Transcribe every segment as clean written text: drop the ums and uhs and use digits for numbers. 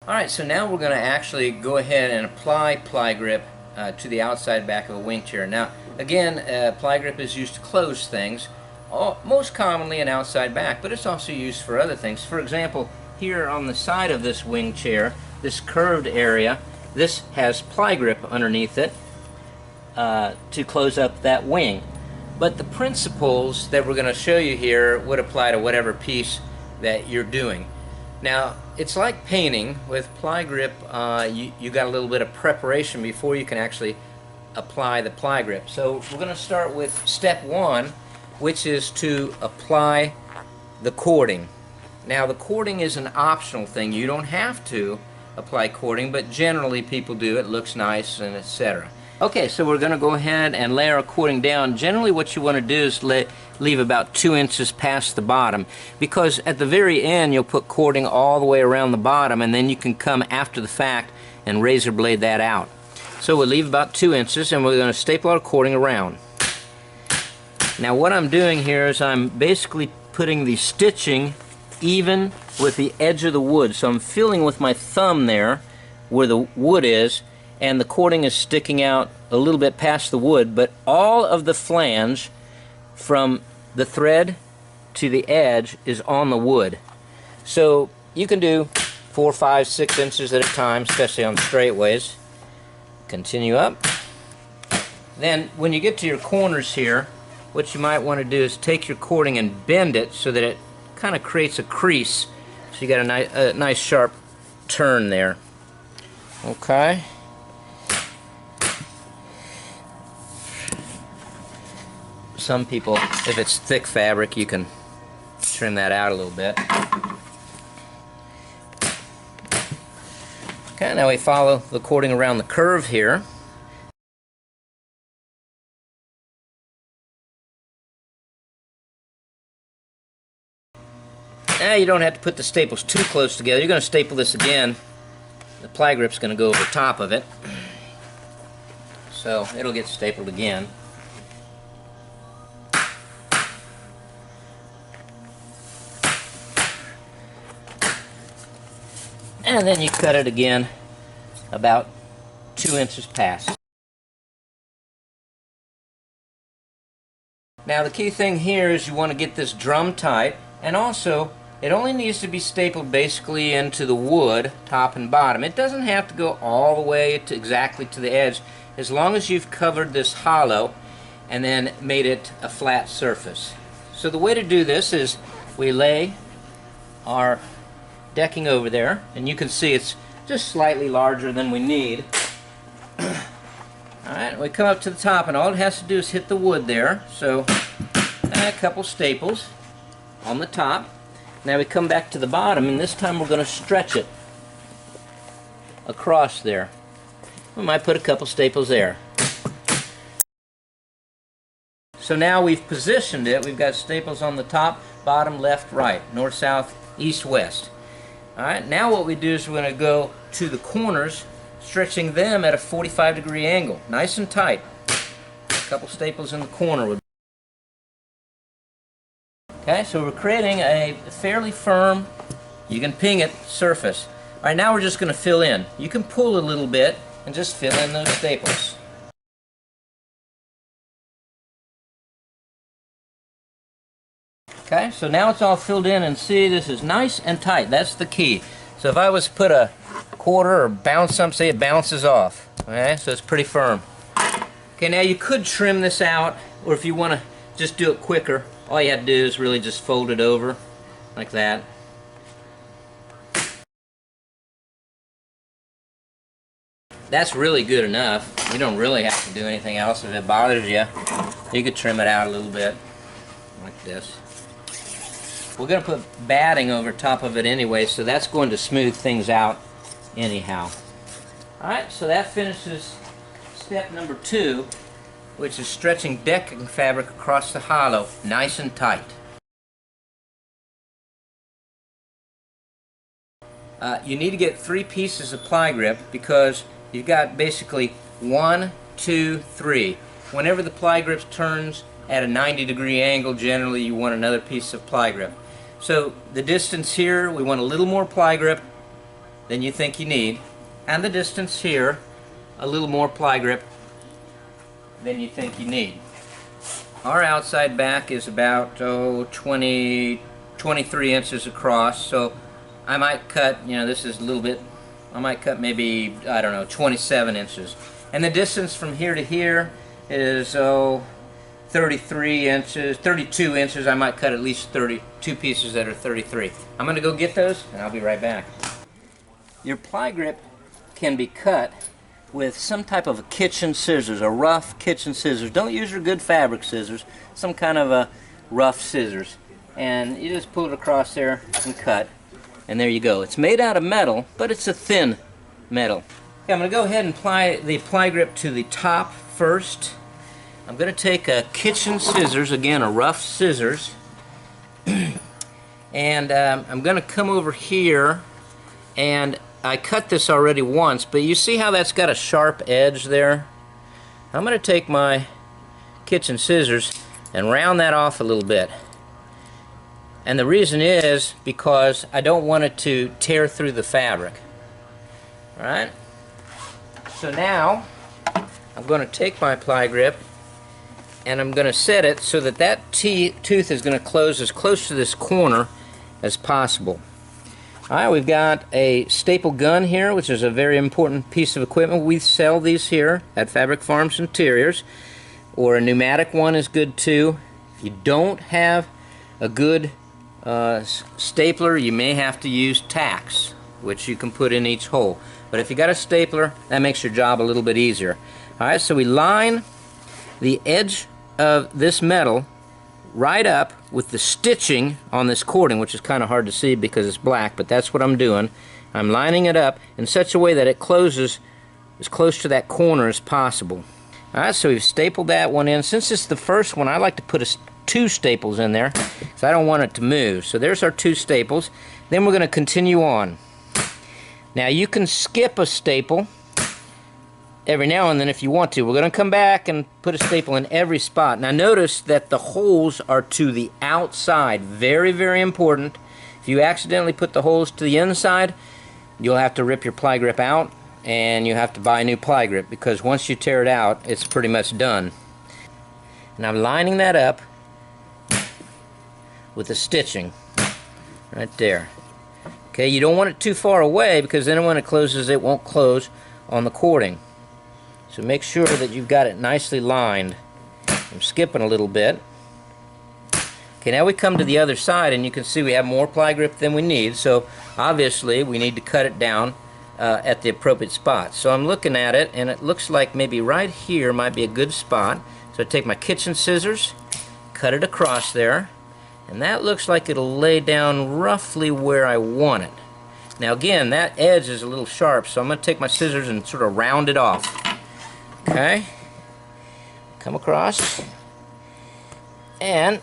Alright, so now we're going to actually go ahead and apply Pli-Grip to the outside back of a wing chair. Now, again, Pli-Grip is used to close things, most commonly an outside back, but it's also used for other things. For example, here on the side of this wing chair, this curved area, this has Pli-Grip underneath it to close up that wing. But the principles that we're going to show you here would apply to whatever piece that you're doing. Now, it's like painting. With Pli-Grip, you got a little bit of preparation before you can actually apply the Pli-Grip. So we're going to start with step one, which is to apply the cording. Now, the cording is an optional thing. You don't have to apply cording, but generally people do. It looks nice and etc. Okay, so we're going to go ahead and lay our cording down. Generally what you want to do is leave about 2 inches past the bottom, because at the very end you'll put cording all the way around the bottom, and then you can come after the fact and razor blade that out. So we'll leave about 2 inches, and we're going to staple our cording around. Now what I'm doing here is I'm basically putting the stitching even with the edge of the wood. So I'm feeling with my thumb there where the wood is, and the cording is sticking out a little bit past the wood, but all of the flange from the thread to the edge is on the wood. So you can do 4, 5, 6 inches at a time, especially on straightaways. Continue up. Then when you get to your corners here, what you might want to do is take your cording and bend it so that it kind of creates a crease, so you got a nice sharp turn there. Okay. Some people, if it's thick fabric, you can trim that out a little bit. Okay, now we follow the cording around the curve here. Now you don't have to put the staples too close together. You're going to staple this again. The Pli-Grip's going to go over top of it, so it'll get stapled again. And then you cut it again about 2 inches past. Now the key thing here is you want to get this drum tight, and also it only needs to be stapled basically into the wood, top and bottom. It doesn't have to go all the way to exactly to the edge, as long as you've covered this hollow and then made it a flat surface. So the way to do this is we lay our decking over there, and you can see it's just slightly larger than we need. Alright, we come up to the top, and all it has to do is hit the wood there. So a couple staples on the top. Now we come back to the bottom, and this time we're going to stretch it across there. We might put a couple staples there. So now we've positioned it. We've got staples on the top, bottom, left, right, north, south, east, west. Alright, now what we do is we're going to go to the corners, stretching them at a 45-degree angle, nice and tight. A couple staples in the corner would. Okay, so we're creating a fairly firm, you can ping it, surface. Alright, now we're just going to fill in. You can pull a little bit and just fill in those staples. Okay, so now it's all filled in, and see, this is nice and tight. That's the key. So if I was to put a quarter or bounce something, say it bounces off. Okay, so it's pretty firm. Okay, now you could trim this out, or if you want to just do it quicker, all you have to do is really just fold it over like that. That's really good enough. You don't really have to do anything else. If it bothers you, you could trim it out a little bit like this. We're going to put batting over top of it anyway, so that's going to smooth things out anyhow. Alright, so that finishes step number 2, which is stretching decking fabric across the hollow nice and tight. You need to get 3 pieces of Pli-Grip, because you've got basically 1, 2, 3. Whenever the Pli-Grip turns at a 90-degree angle, generally you want another piece of Pli-Grip. So the distance here, we want a little more Pli-Grip, than you think you need, and the distance here, a little more ply grip than you think you need. Our outside back is about 23 inches across, so I might cut, this is a little bit, I might cut maybe, I don't know, 27 inches. And the distance from here to here is 33 inches, 32 inches. I might cut at least 32 pieces that are 33. I'm going to go get those, and I'll be right back. Your ply grip can be cut with some type of a kitchen scissors, a rough kitchen scissors. Don't use your good fabric scissors, some kind of a rough scissors. And you just pull it across there and cut. And there you go. It's made out of metal, but it's a thin metal. Okay, I'm going to go ahead and apply the ply grip to the top first. I'm going to take a kitchen scissors, again a rough scissors, and I'm going to come over here, and I cut this already once, but you see how that's got a sharp edge there? I'm going to take my kitchen scissors and round that off a little bit. And the reason is because I don't want it to tear through the fabric. Alright? So now I'm going to take my ply grip and I'm going to set it so that that tooth is going to close as close to this corner as possible. Alright, we've got a staple gun here, which is a very important piece of equipment. We sell these here at Fabric Farms Interiors, or a pneumatic one is good too. If you don't have a good stapler, you may have to use tacks, which you can put in each hole. But if you got a stapler, that makes your job a little bit easier. Alright, so we line the edge of this metal right up with the stitching on this cording, which is kind of hard to see because it's black, but that's what I'm doing. I'm lining it up in such a way that it closes as close to that corner as possible. Alright, so we've stapled that one in. Since it's the first one, I like to put two staples in there because I don't want it to move. So there's our two staples. Then we're going to continue on. Now you can skip a staple every now and then if you want to. We're going to come back and put a staple in every spot. Now notice that the holes are to the outside. Very, very important. If you accidentally put the holes to the inside, you'll have to rip your ply grip out and you have to buy a new ply grip, because once you tear it out, it's pretty much done. And I'm lining that up with the stitching right there. Okay, you don't want it too far away because then when it closes, it won't close on the cording. So make sure that you've got it nicely lined. I'm skipping a little bit. Okay, now we come to the other side and you can see we have more ply grip than we need, so obviously we need to cut it down at the appropriate spot. So I'm looking at it and it looks like maybe right here might be a good spot. So I take my kitchen scissors, cut it across there, and that looks like it'll lay down roughly where I want it. Now again, that edge is a little sharp, so I'm going to take my scissors and sort of round it off. Okay, come across, and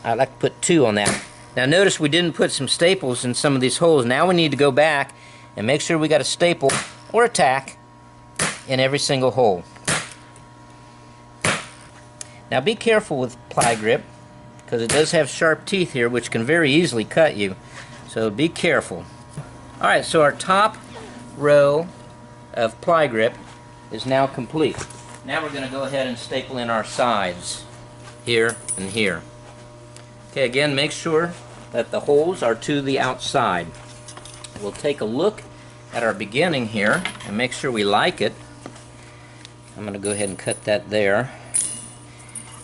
I like to put two on that. Now notice we didn't put some staples in some of these holes. Now we need to go back and make sure we got a staple or a tack in every single hole. Now be careful with ply grip because it does have sharp teeth here which can very easily cut you, so be careful. Alright, so our top row of ply grip is now complete. Now we're going to go ahead and staple in our sides here and here. Okay, again, make sure that the holes are to the outside. We'll take a look at our beginning here and make sure we like it. I'm going to go ahead and cut that there.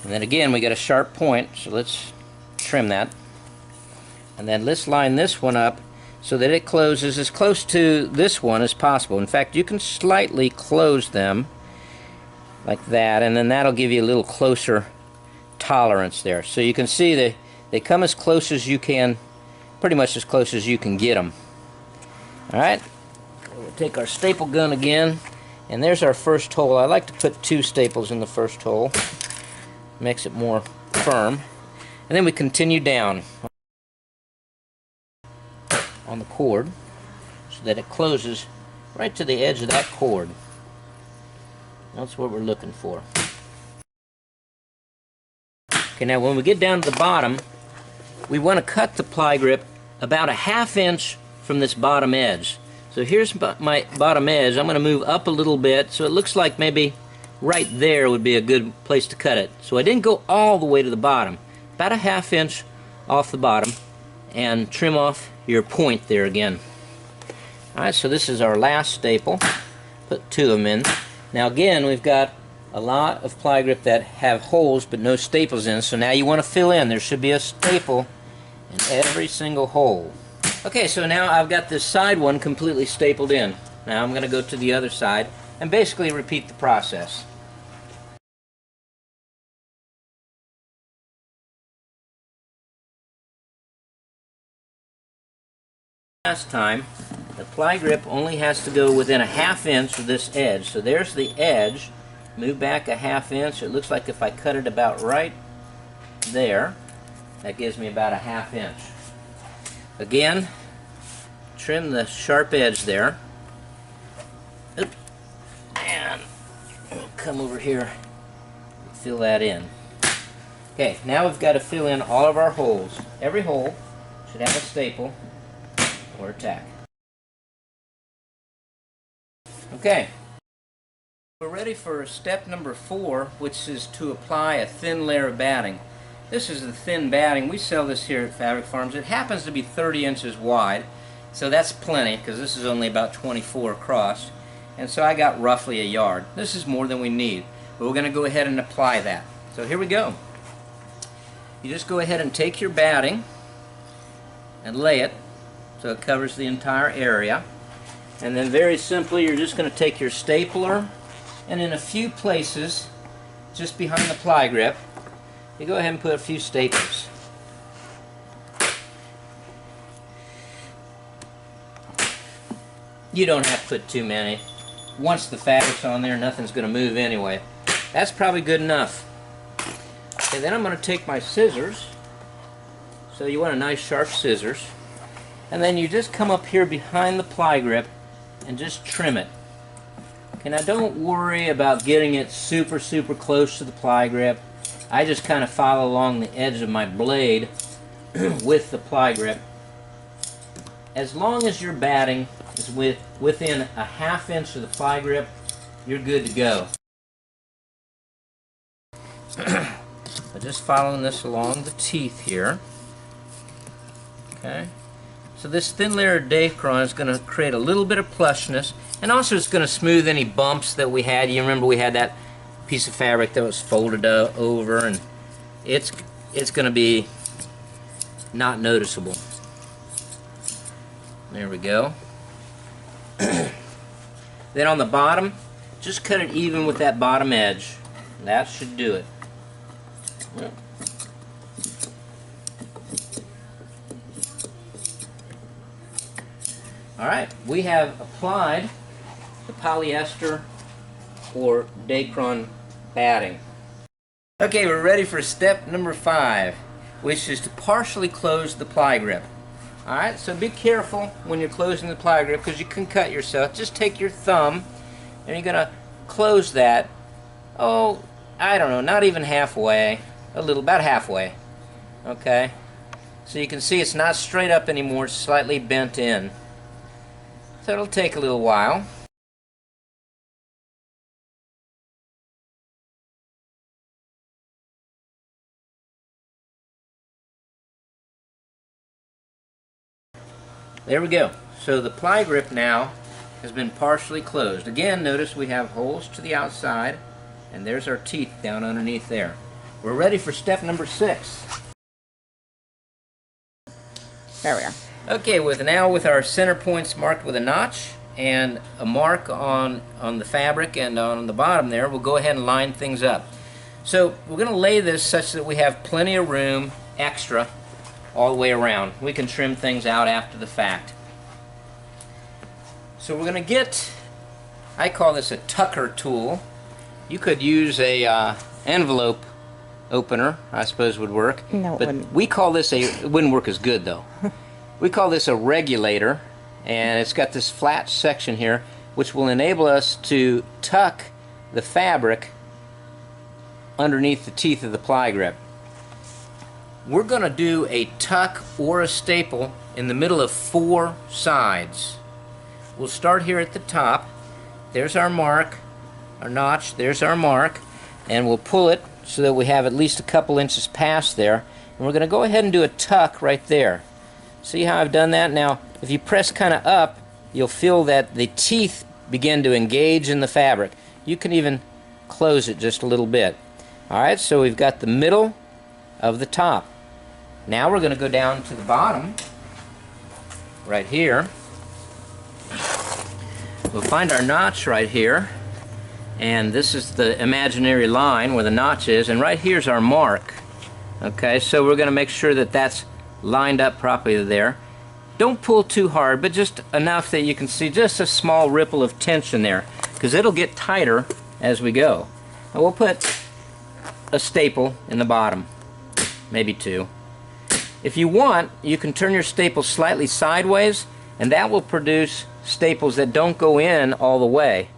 And then again, we got a sharp point, so let's trim that. And then let's line this one up so that it closes as close to this one as possible. In fact, you can slightly close them like that, and then that'll give you a little closer tolerance there. So you can see they come as close as you can, pretty much as close as you can get them. Alright, we'll take our staple gun again, and there's our first hole. I like to put two staples in the first hole. Makes it more firm. And then we continue down on the cord so that it closes right to the edge of that cord. That's what we're looking for. Okay, now when we get down to the bottom, we want to cut the ply grip about a 1/2 inch from this bottom edge. So here's my bottom edge. I'm going to move up a little bit so it looks like maybe right there would be a good place to cut it. So I didn't go all the way to the bottom, about a 1/2 inch off the bottom, and trim off your point there again. Alright, so this is our last staple. Put 2 of them in. Now again, we've got a lot of ply grip that have holes but no staples in, so now you want to fill in. There should be a staple in every single hole. Okay, so now I've got this side one completely stapled in. Now I'm going to go to the other side and basically repeat the process. Last time, the ply grip only has to go within a 1/2 inch of this edge. So there's the edge. Move back a 1/2 inch. It looks like if I cut it about right there, that gives me about a 1/2 inch. Again, trim the sharp edge there. Oops. And we'll come over here and fill that in. Okay, now we've got to fill in all of our holes. Every hole should have a staple or a tack. Okay, we're ready for step number 4, which is to apply a thin layer of batting. This is the thin batting. We sell this here at Fabric Farms. It happens to be 30 inches wide, so that's plenty because this is only about 24 across, and so I got roughly a yard. This is more than we need, but we're going to go ahead and apply that. So here we go. You just go ahead and take your batting and lay it so it covers the entire area, and then very simply you're just going to take your stapler, and in a few places just behind the ply grip you go ahead and put a few staples. You don't have to put too many. Once the fabric's on there, nothing's going to move anyway. That's probably good enough. Okay, then I'm going to take my scissors. So you want a nice sharp scissors. And then you just come up here behind the ply grip and just trim it. Okay, now don't worry about getting it super close to the ply grip. I just kind of follow along the edge of my blade with the ply grip. As long as your batting is within a 1/2 inch of the ply grip, you're good to go. But just following this along the teeth here. Okay. So this thin layer of Dacron is going to create a little bit of plushness, and also it's going to smooth any bumps that we had. You remember we had that piece of fabric that was folded over, and it's going to be not noticeable. There we go. Then on the bottom, just cut it even with that bottom edge. That should do it. Yep. Alright, we have applied the polyester or Dacron batting. Okay, we're ready for step number 5, which is to partially close the ply grip. Alright, so be careful when you're closing the ply grip because you can cut yourself. Just take your thumb and you're going to close that, oh, I don't know, not even halfway, about halfway. Okay, so you can see it's not straight up anymore, it's slightly bent in. So it'll take a little while. There we go. So the ply grip now has been partially closed. Again, notice we have holes to the outside, and there's our teeth down underneath there. We're ready for step number 6. There we are. Okay, now with our center points marked with a notch and a mark on the fabric and on the bottom there, we'll go ahead and line things up. So we're going to lay this such that we have plenty of room extra all the way around. We can trim things out after the fact. So we're going to get, I call this a tucker tool. You could use a envelope opener, I suppose would work. No, but wouldn't. we call this it wouldn't work as good though. We call this a regulator, and it's got this flat section here which will enable us to tuck the fabric underneath the teeth of the ply grip. We're going to do a tuck or a staple in the middle of 4 sides. we'll start here at the top. There's our mark, our notch, there's our mark, and we'll pull it so that we have at least a couple inches past there. And we're going to go ahead and do a tuck right there. See how I've done that? Now, if you press kind of up, you'll feel that the teeth begin to engage in the fabric. You can even close it just a little bit. Alright, so we've got the middle of the top. Now we're going to go down to the bottom, right here. We'll find our notch right here, and this is the imaginary line where the notch is, and right here's our mark. Okay, so we're going to make sure that that's lined up properly there. Don't pull too hard, but just enough that you can see just a small ripple of tension there, because it'll get tighter as we go. And we'll put a staple in the bottom, maybe two. If you want, you can turn your staple slightly sideways, and that will produce staples that don't go in all the way.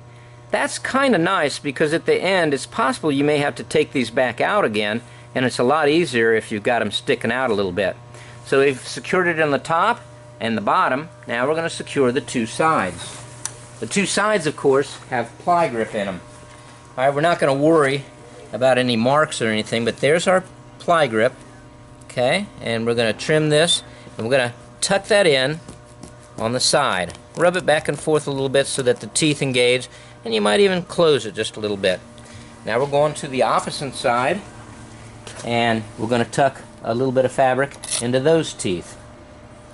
That's kind of nice, because at the end it's possible you may have to take these back out again, and it's a lot easier if you've got them sticking out a little bit. So we've secured it on the top and the bottom. Now we're going to secure the two sides. The two sides, of course, have Pli-Grip in them. Alright, we're not going to worry about any marks or anything, but there's our Pli-Grip. Okay, and we're going to trim this, and we're going to tuck that in on the side. Rub it back and forth a little bit so that the teeth engage, and you might even close it just a little bit. Now we're going to the opposite side, and we're going to tuck a little bit of fabric into those teeth,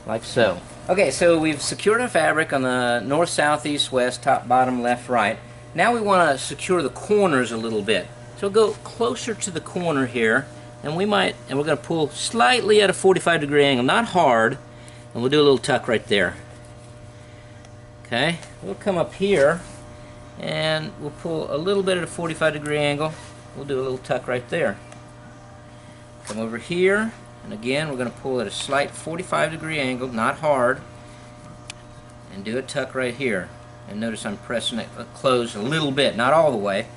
like so. Okay, so we've secured our fabric on the north, south, east, west, top, bottom, left, right. Now we want to secure the corners a little bit. So go closer to the corner here, and we're going to pull slightly at a 45-degree angle, not hard, and we'll do a little tuck right there. Okay, we'll come up here, and we'll pull a little bit at a 45-degree angle. We'll do a little tuck right there. Come over here, and again we're going to pull at a slight 45-degree angle, not hard, and do a tuck right here. And notice I'm pressing it closed a little bit, not all the way.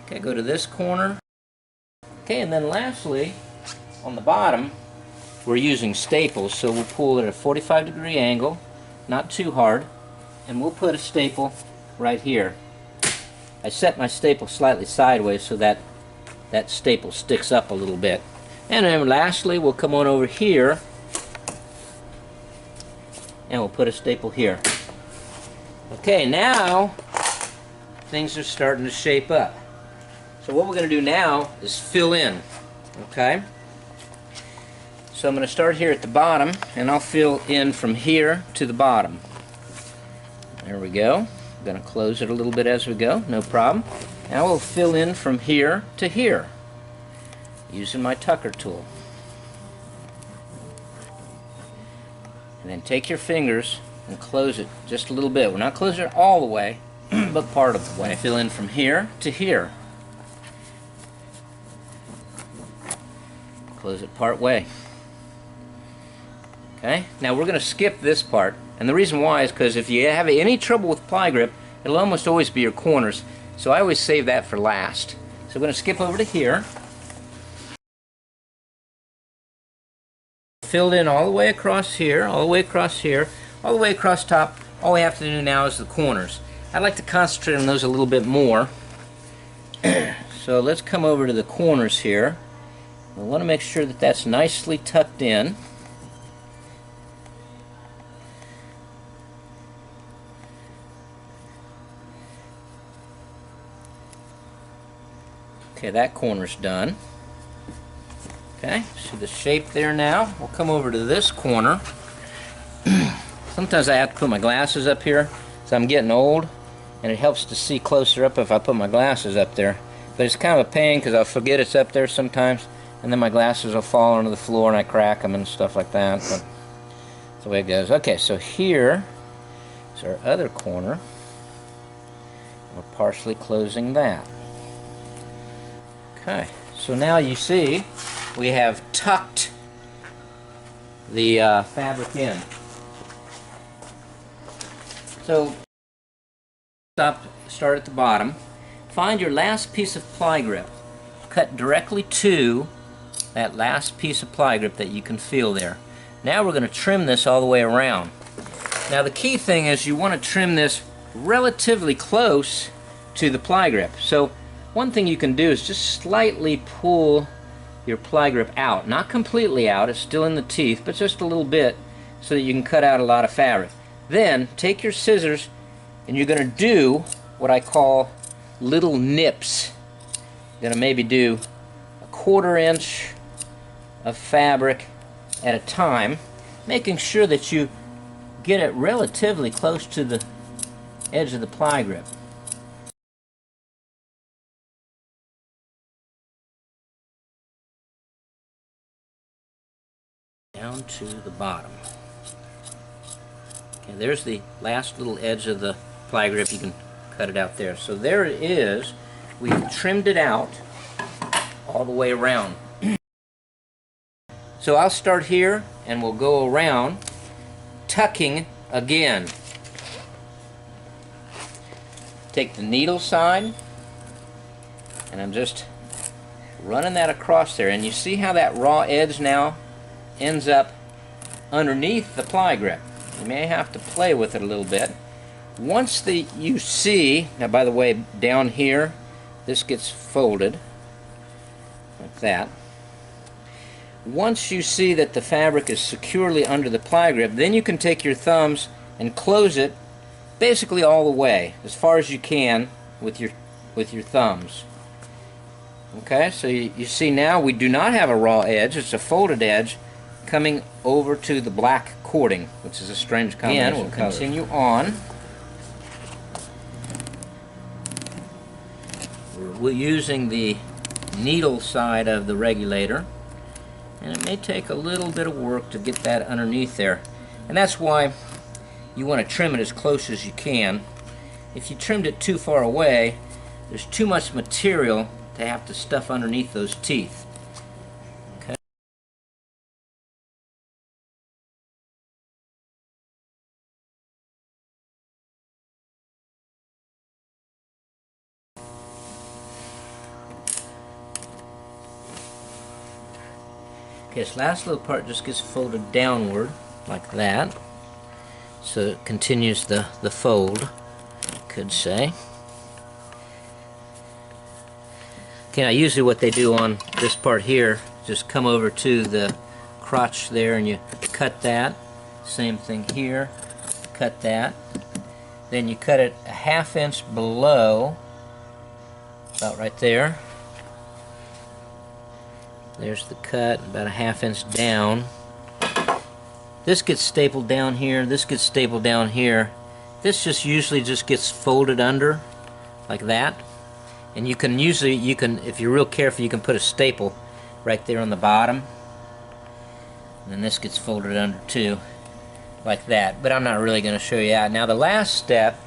Okay, go to this corner. Okay, and then lastly, on the bottom, we're using staples, so we'll pull at a 45-degree angle, not too hard, and we'll put a staple right here. I set my staple slightly sideways so that that staple sticks up a little bit. And then lastly, we'll come on over here, and we'll put a staple here. Okay, now things are starting to shape up. So what we're going to do now is fill in, okay? So I'm going to start here at the bottom, and I'll fill in from here to the bottom. There we go. I'm going to close it a little bit as we go, no problem. Now we'll fill in from here to here, using my tucker tool. And then take your fingers and close it just a little bit. We're not closing it all the way, but part of the way. Fill in from here to here. Close it part way. Okay, now we're going to skip this part, and the reason why is because if you have any trouble with Pli-Grip, it'll almost always be your corners, so I always save that for last. So we're going to skip over to here. Filled in all the way across here, all the way across here, all the way across top. All we have to do now is the corners. I'd like to concentrate on those a little bit more. So let's come over to the corners here. We want to make sure that that's nicely tucked in. Okay, that corner's done. Okay, see the shape there now. We'll come over to this corner. Sometimes I have to put my glasses up here, so I'm getting old, and it helps to see closer up if I put my glasses up there. But it's kind of a pain because I'll forget it's up there sometimes, and then my glasses will fall onto the floor and I crack them and stuff like that. But that's the way it goes. Okay, so here is our other corner. We're partially closing that. Okay, so now you see we have tucked the fabric in. So start at the bottom. Find your last piece of Pli-Grip. Cut directly to that last piece of Pli-Grip that you can feel there. Now we're going to trim this all the way around. Now the key thing is you want to trim this relatively close to the ply grip. So one thing you can do is just slightly pull your ply grip out. Not completely out, it's still in the teeth, but just a little bit so that you can cut out a lot of fabric. Then take your scissors and you're going to do what I call little nips. You're going to maybe do a 1/4 inch of fabric at a time, making sure that you get it relatively close to the edge of the ply grip. Down to the bottom. Okay, there's the last little edge of the ply grip. You can cut it out there. So there it is. We've trimmed it out all the way around. So I'll start here and we'll go around, tucking again. Take the needle side and I'm just running that across there, and you see how that raw edge now ends up underneath the ply grip. You may have to play with it a little bit. Once you see, now by the way, down here this gets folded like that. Once you see that the fabric is securely under the ply grip, then you can take your thumbs and close it basically all the way, as far as you can with your thumbs. Okay, so you see now we do not have a raw edge, it's a folded edge coming over to the black cording, which is a strange combination. Again, we'll continue on. We're using the needle side of the regulator, and it may take a little bit of work to get that underneath there, and that's why you want to trim it as close as you can. If you trimmed it too far away, there's too much material to have to stuff underneath those teeth. Okay. Okay, this last little part just gets folded downward like that, so it continues the fold, could say. Okay, now usually what they do on this part here, just come over to the crotch there and you cut that. Same thing here, cut that. Then you cut it a 1/2 inch below, about right there. There's the cut, about a 1/2 inch down. This gets stapled down here, this gets stapled down here. This just usually just gets folded under like that. And you can usually, if you're real careful, you can put a staple right there on the bottom. And then this gets folded under too, like that. But I'm not really going to show you that. Now the last step,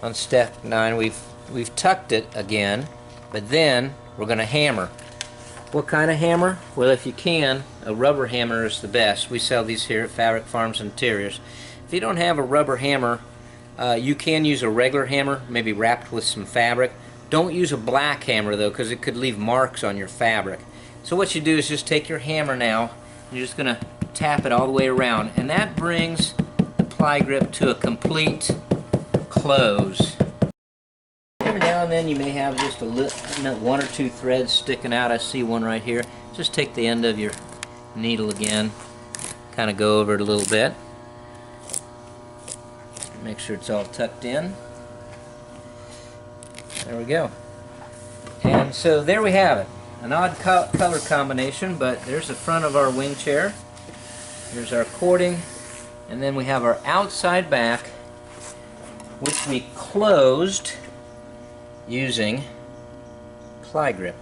on step 9, we've tucked it again, but then we're going to hammer. What kind of hammer? Well, if you can, a rubber hammer is the best. We sell these here at Fabric Farms Interiors. If you don't have a rubber hammer, you can use a regular hammer, maybe wrapped with some fabric. Don't use a black hammer though, because it could leave marks on your fabric. So what you do is just take your hammer now, and you're just going to tap it all the way around, and that brings the ply grip to a complete close. Every now and then you may have just one or two threads sticking out. I see one right here. Just take the end of your needle again, kind of go over it a little bit. Make sure it's all tucked in. There we go. And so there we have it. An odd color combination, but there's the front of our wing chair. Here's our cording, and then we have our outside back, which we closed using ply grip.